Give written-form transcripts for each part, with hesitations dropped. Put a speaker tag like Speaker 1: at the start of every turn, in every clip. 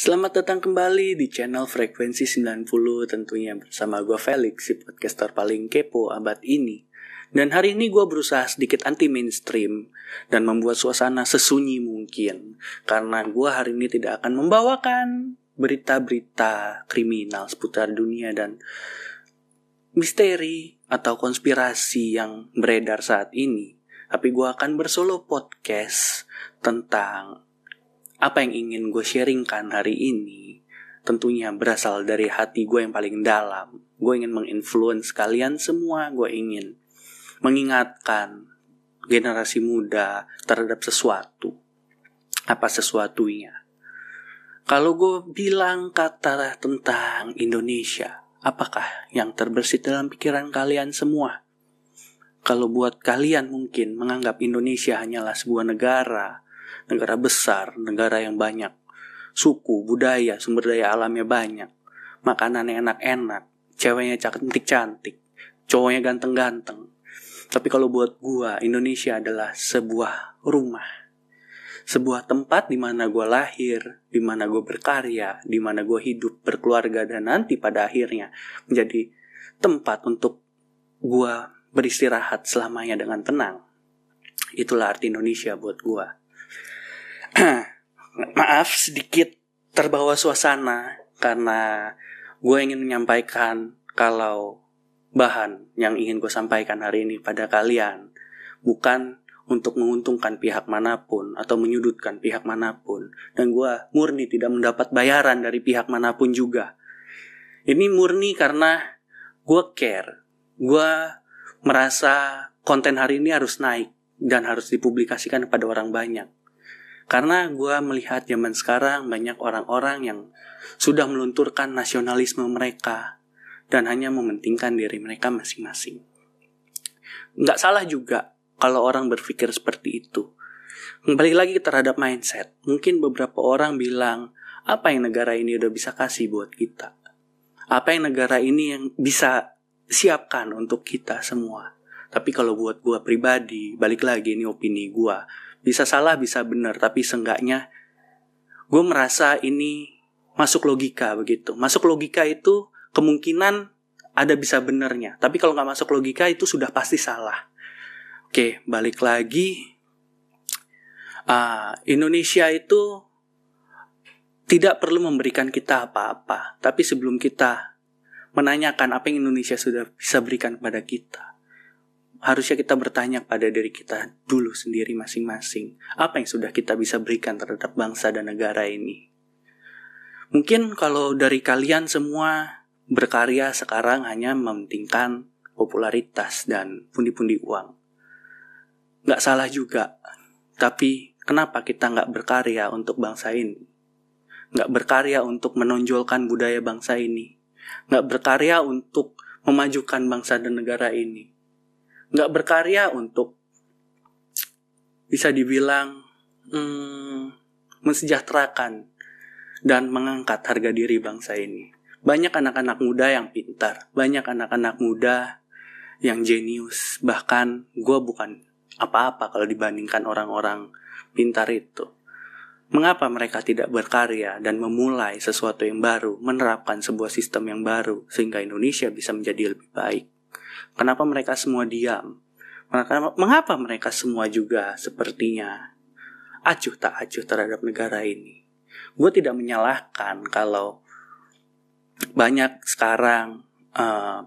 Speaker 1: Selamat datang kembali di channel Frekuensi 90, tentunya bersama gue Felix, si podcaster paling kepo abad ini. Dan hari ini gue berusaha sedikit anti-mainstream dan membuat suasana sesunyi mungkin. Karena gue hari ini tidak akan membawakan berita-berita kriminal seputar dunia dan misteri atau konspirasi yang beredar saat ini. Tapi gue akan bersolo podcast tentang apa yang ingin gue sharingkan hari ini. Tentunya berasal dari hati gue yang paling dalam. Gue ingin menginfluence kalian semua. Gue ingin mengingatkan generasi muda terhadap sesuatu. Apa sesuatunya? Kalau gue bilang kata tentang Indonesia, apakah yang terbersit dalam pikiran kalian semua? Kalau buat kalian mungkin menganggap Indonesia hanyalah sebuah negara besar, negara yang banyak suku, budaya, sumber daya alamnya banyak, makanannya enak-enak, ceweknya cantik-cantik, cowoknya ganteng-ganteng. Tapi kalau buat gua, Indonesia adalah sebuah rumah, sebuah tempat di mana gua lahir, di mana gua berkarya, di mana gua hidup, berkeluarga, dan nanti pada akhirnya menjadi tempat untuk gua beristirahat selamanya dengan tenang. Itulah arti Indonesia buat gua. Maaf sedikit terbawa suasana karena gue ingin menyampaikan kalau bahan yang ingin gue sampaikan hari ini pada kalian bukan untuk menguntungkan pihak manapun atau menyudutkan pihak manapun, dan gue murni tidak mendapat bayaran dari pihak manapun juga. Ini murni karena gue care, gue merasa konten hari ini harus naik dan harus dipublikasikan kepada orang banyak. Karena gue melihat zaman sekarang banyak orang-orang yang sudah melunturkan nasionalisme mereka dan hanya mementingkan diri mereka masing-masing. Nggak salah juga kalau orang berpikir seperti itu. Kembali lagi terhadap mindset. Mungkin beberapa orang bilang, apa yang negara ini udah bisa kasih buat kita? Apa yang negara ini yang bisa siapkan untuk kita semua? Tapi kalau buat gue pribadi, balik lagi ini opini gue. Bisa salah, bisa benar, tapi seenggaknya gue merasa ini masuk logika begitu. Masuk logika itu kemungkinan ada bisa benarnya. Tapi kalau gak masuk logika itu sudah pasti salah. Oke, balik lagi. Indonesia itu tidak perlu memberikan kita apa-apa. Tapi sebelum kita menanyakan apa yang Indonesia sudah bisa berikan kepada kita, harusnya kita bertanya pada diri kita dulu sendiri masing-masing. Apa yang sudah kita bisa berikan terhadap bangsa dan negara ini? Mungkin kalau dari kalian semua berkarya sekarang hanya mementingkan popularitas dan pundi-pundi uang. Gak salah juga. Tapi kenapa kita gak berkarya untuk bangsa ini? Gak berkarya untuk menonjolkan budaya bangsa ini? Gak berkarya untuk memajukan bangsa dan negara ini? Gak berkarya untuk bisa dibilang mensejahterakan dan mengangkat harga diri bangsa ini. Banyak anak-anak muda yang pintar, banyak anak-anak muda yang jenius. Bahkan gue bukan apa-apa kalau dibandingkan orang-orang pintar itu. Mengapa mereka tidak berkarya dan memulai sesuatu yang baru, menerapkan sebuah sistem yang baru sehingga Indonesia bisa menjadi lebih baik? Kenapa mereka semua diam? Mengapa mereka semua juga sepertinya acuh tak acuh terhadap negara ini? Gue tidak menyalahkan kalau banyak sekarang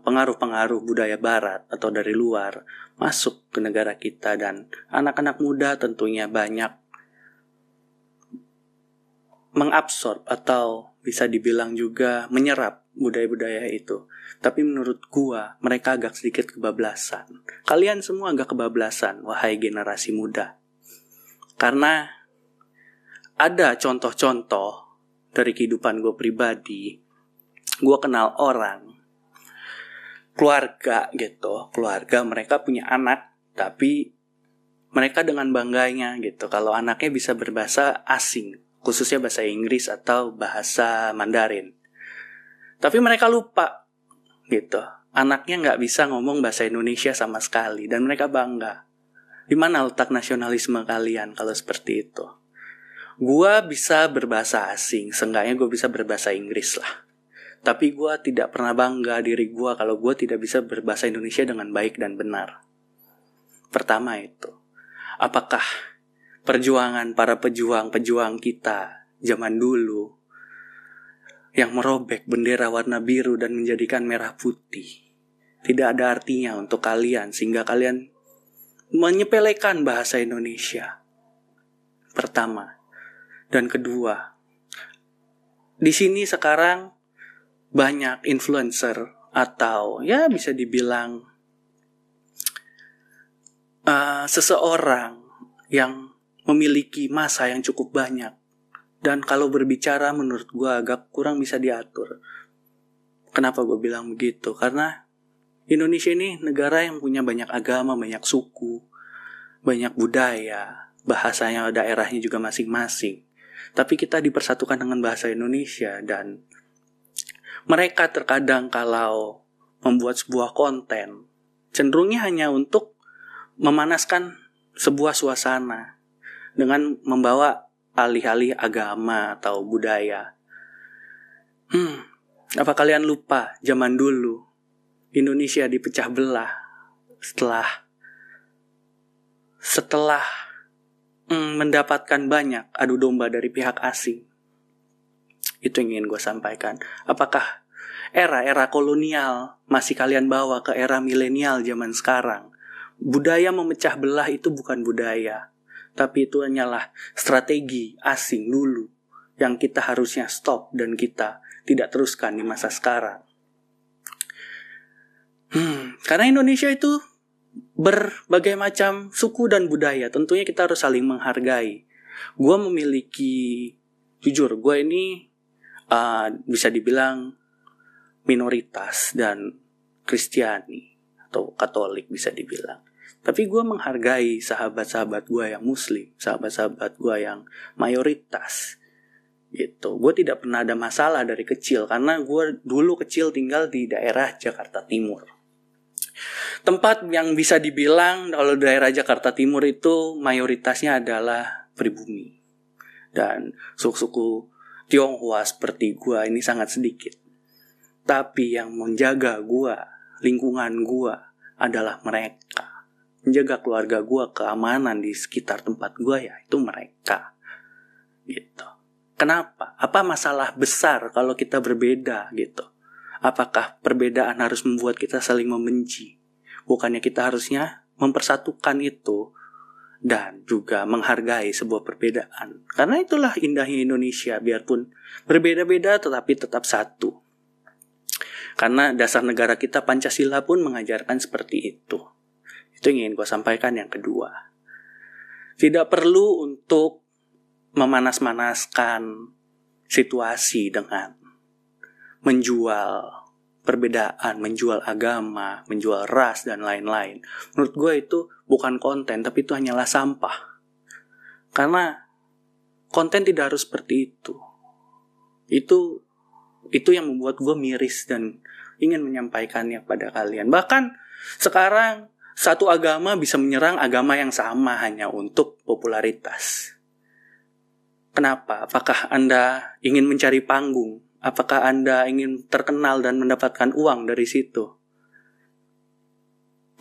Speaker 1: pengaruh-pengaruh budaya barat atau dari luar masuk ke negara kita, dan anak-anak muda tentunya banyak mengabsorb atau bisa dibilang juga menyerap budaya-budaya itu. Tapi menurut gua, mereka agak sedikit kebablasan. Kalian semua agak kebablasan, wahai generasi muda. Karena ada contoh-contoh dari kehidupan gua pribadi. Gua kenal orang, keluarga gitu. Keluarga mereka punya anak, tapi mereka dengan bangganya gitu kalau anaknya bisa berbahasa asing, khususnya bahasa Inggris atau bahasa Mandarin. Tapi mereka lupa gitu, anaknya gak bisa ngomong bahasa Indonesia sama sekali, dan mereka bangga. Di mana letak nasionalisme kalian kalau seperti itu? Gua bisa berbahasa asing, seenggaknya gue bisa berbahasa Inggris lah. Tapi gue tidak pernah bangga diri gue kalau gue tidak bisa berbahasa Indonesia dengan baik dan benar. Pertama itu, apakah perjuangan para pejuang kita zaman dulu yang merobek bendera warna biru dan menjadikan merah putih tidak ada artinya untuk kalian sehingga kalian menyepelekan bahasa Indonesia? Pertama. Dan kedua, di sini sekarang banyak influencer atau ya bisa dibilang seseorang yang memiliki massa yang cukup banyak. Dan kalau berbicara menurut gue agak kurang bisa diatur. Kenapa gue bilang begitu? Karena Indonesia ini negara yang punya banyak agama, banyak suku, banyak budaya, bahasanya daerahnya juga masing-masing. Tapi kita dipersatukan dengan bahasa Indonesia dan mereka terkadang kalau membuat sebuah konten cenderungnya hanya untuk memanaskan sebuah suasana dengan membawa alih-alih agama atau budaya. Apa kalian lupa zaman dulu Indonesia dipecah belah setelah mendapatkan banyak adu domba dari pihak asing? Itu yang ingin gue sampaikan. Apakah era kolonial masih kalian bawa ke era milenial zaman sekarang? Budaya memecah belah itu bukan budaya, tapi itu hanyalah strategi asing dulu yang kita harusnya stop dan kita tidak teruskan di masa sekarang. Karena Indonesia itu berbagai macam suku dan budaya, tentunya kita harus saling menghargai. Gue memiliki, jujur, gue ini bisa dibilang minoritas dan Kristiani atau Katolik bisa dibilang. Tapi gue menghargai sahabat-sahabat gue yang Muslim, sahabat-sahabat gue yang mayoritas. Gitu. Gue tidak pernah ada masalah dari kecil karena gue dulu kecil tinggal di daerah Jakarta Timur. Tempat yang bisa dibilang kalau daerah Jakarta Timur itu mayoritasnya adalah pribumi. Dan suku-suku Tionghoa seperti gua ini sangat sedikit. Tapi yang menjaga gua, lingkungan gua adalah mereka. Menjaga keluarga gua, keamanan di sekitar tempat gua ya itu mereka. Gitu. Kenapa? Apa masalah besar kalau kita berbeda gitu? Apakah perbedaan harus membuat kita saling membenci? Bukannya kita harusnya mempersatukan itu dan juga menghargai sebuah perbedaan. Karena itulah indahnya Indonesia, biarpun berbeda-beda tetapi tetap satu. Karena dasar negara kita Pancasila pun mengajarkan seperti itu. Itu yang ingin gue sampaikan yang kedua. Tidak perlu untuk memanas-manaskan situasi dengan menjual perbedaan, menjual agama, menjual ras, dan lain-lain. Menurut gue itu bukan konten, tapi itu hanyalah sampah. Karena konten tidak harus seperti itu. Itu yang membuat gue miris dan ingin menyampaikannya kepada kalian. Bahkan sekarang satu agama bisa menyerang agama yang sama hanya untuk popularitas. Kenapa? Apakah Anda ingin mencari panggung? Apakah Anda ingin terkenal dan mendapatkan uang dari situ?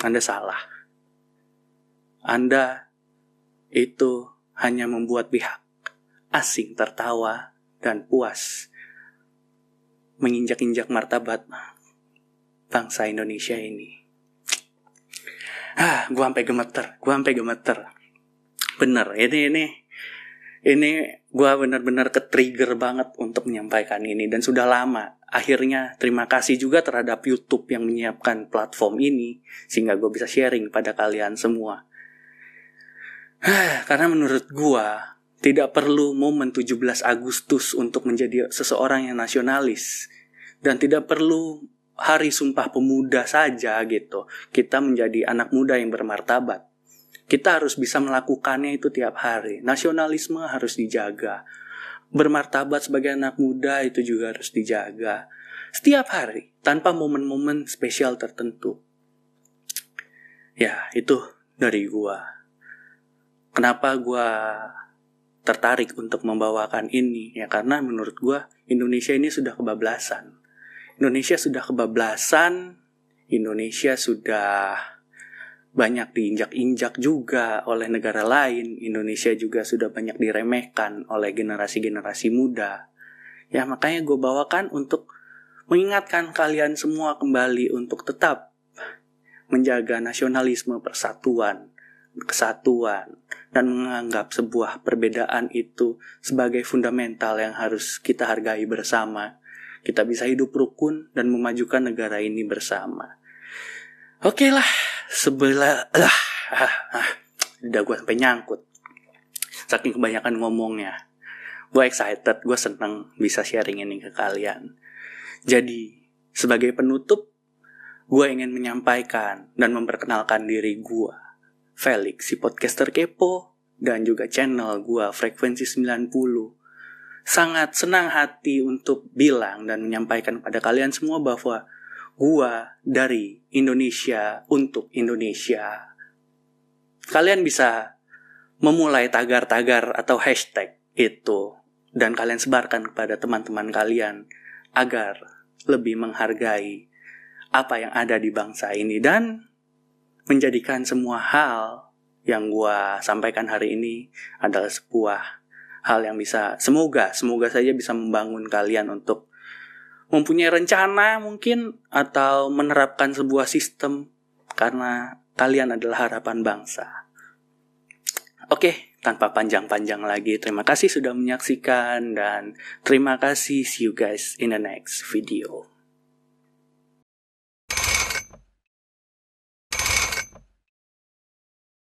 Speaker 1: Anda salah. Anda itu hanya membuat pihak asing tertawa dan puas menginjak-injak martabat bangsa Indonesia ini. Gue sampai gemeter. Bener, ini gue benar-benar ke-trigger banget untuk menyampaikan ini. Dan sudah lama. Akhirnya terima kasih juga terhadap YouTube yang menyiapkan platform ini. Sehingga gue bisa sharing pada kalian semua. Karena menurut gue tidak perlu momen 17 Agustus untuk menjadi seseorang yang nasionalis. Dan tidak perlu hari Sumpah Pemuda saja gitu. Kita menjadi anak muda yang bermartabat. Kita harus bisa melakukannya itu tiap hari. Nasionalisme harus dijaga. Bermartabat sebagai anak muda itu juga harus dijaga. Setiap hari, tanpa momen-momen spesial tertentu. Ya, itu dari gua. Kenapa gua tertarik untuk membawakan ini ya karena menurut gue Indonesia ini sudah kebablasan. Indonesia sudah banyak diinjak-injak juga oleh negara lain. Indonesia juga sudah banyak diremehkan oleh generasi-generasi muda. Ya makanya gue bawakan untuk mengingatkan kalian semua kembali untuk tetap menjaga nasionalisme, persatuan, kesatuan, dan menganggap sebuah perbedaan itu sebagai fundamental yang harus kita hargai bersama. Kita bisa hidup rukun dan memajukan negara ini bersama. Oke lah, udah gue sampai nyangkut. Saking kebanyakan ngomongnya. Gue excited, gue seneng bisa sharing ini ke kalian. Jadi, sebagai penutup, gue ingin menyampaikan dan memperkenalkan diri gue, Felix, si podcaster kepo, dan juga channel gue, Frekuensi 90. Sangat senang hati untuk bilang dan menyampaikan pada kalian semua bahwa gue dari Indonesia untuk Indonesia. Kalian bisa memulai tagar-tagar atau hashtag itu, dan kalian sebarkan kepada teman-teman kalian agar lebih menghargai apa yang ada di bangsa ini dan menjadikan semua hal yang gue sampaikan hari ini adalah sebuah hal yang bisa semoga saja bisa membangun kalian untuk mempunyai rencana mungkin atau menerapkan sebuah sistem karena kalian adalah harapan bangsa. Oke, tanpa panjang-panjang lagi, terima kasih sudah menyaksikan dan terima kasih, see you guys in the next video.